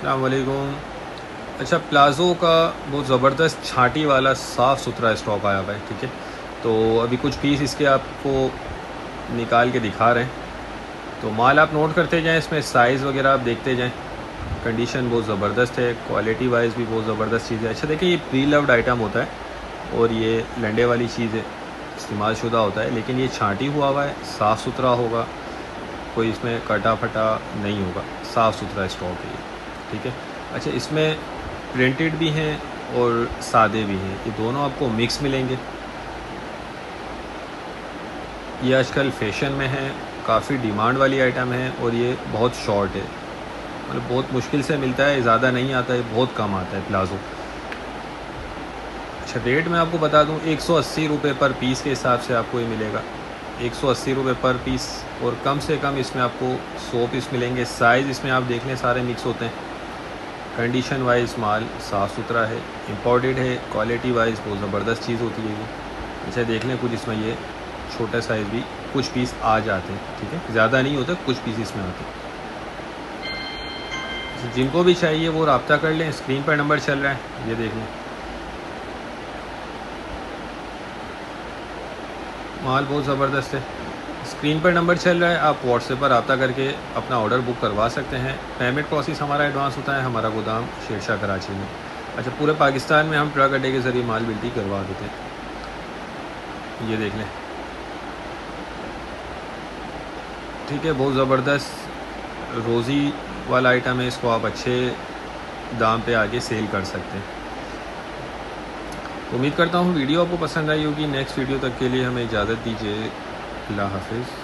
अस्सलाम वालेकुम। अच्छा, प्लाज़ो का बहुत ज़बरदस्त छाटी वाला साफ़ सुथरा स्टॉक आया हुआ है, ठीक है। तो अभी कुछ पीस इसके आपको निकाल के दिखा रहे हैं। तो माल आप नोट करते जाएं, इसमें साइज़ वगैरह आप देखते जाएं। कंडीशन बहुत ज़बरदस्त है, क्वालिटी वाइज भी बहुत ज़बरदस्त चीज़ है। अच्छा देखिए, ये प्री लव्ड आइटम होता है और ये लंडे वाली चीज़ है, इस्तेमाल शुदा होता है, लेकिन ये छाटी हुआ हुआ है, साफ़ सुथरा होगा, कोई इसमें कटा फटा नहीं होगा, साफ़ सुथरा स्टॉक है ये, ठीक है। अच्छा, इसमें प्रिंटेड भी हैं और सादे भी हैं, ये दोनों आपको मिक्स मिलेंगे। ये आजकल फ़ैशन में है, काफ़ी डिमांड वाली आइटम है और ये बहुत शॉर्ट है, मतलब बहुत मुश्किल से मिलता है, ज़्यादा नहीं आता है, बहुत कम आता है प्लाज़ो। अच्छा, रेट मैं आपको बता दूं, 180 रुपये पर पीस के हिसाब से आपको ये मिलेगा, 180 रुपये पर पीस। और कम से कम इसमें आपको 100 पीस मिलेंगे। साइज़ इसमें आप देख लें सारे मिक्स होते हैं। कंडीशन वाइज माल साफ़ सुथरा है, इम्पोर्टेड है, क्वालिटी वाइज बहुत ज़बरदस्त चीज़ होती है ये। अच्छा देख लें, कुछ इसमें ये छोटा साइज़ भी कुछ पीस आ जाते हैं, ठीक है, ज़्यादा नहीं होता, कुछ पीस इसमें आते हैं। जिनको भी चाहिए वो रब्ता कर लें, स्क्रीन पर नंबर चल रहा है, ये देख लें। माल बहुत ज़बरदस्त है, स्क्रीन पर नंबर चल रहा है, आप व्हाट्सएप पर रब्ता करके अपना ऑर्डर बुक करवा सकते हैं। पेमेंट प्रोसेस हमारा एडवांस होता है, हमारा गोदाम शेरशाह कराची में। अच्छा, पूरे पाकिस्तान में हम ट्रक अड्डे के ज़रिए माल बिल्टी करवा देते हैं, ये देख लें, ठीक है। बहुत ज़बरदस्त रोज़ी वाला आइटम है, इसको आप अच्छे दाम पे आगे सेल कर सकते हैं। उम्मीद करता हूँ वीडियो आपको पसंद आई होगी। नेक्स्ट वीडियो तक के लिए हमें इजाज़त दीजिए। अल्लाह हाफिज़।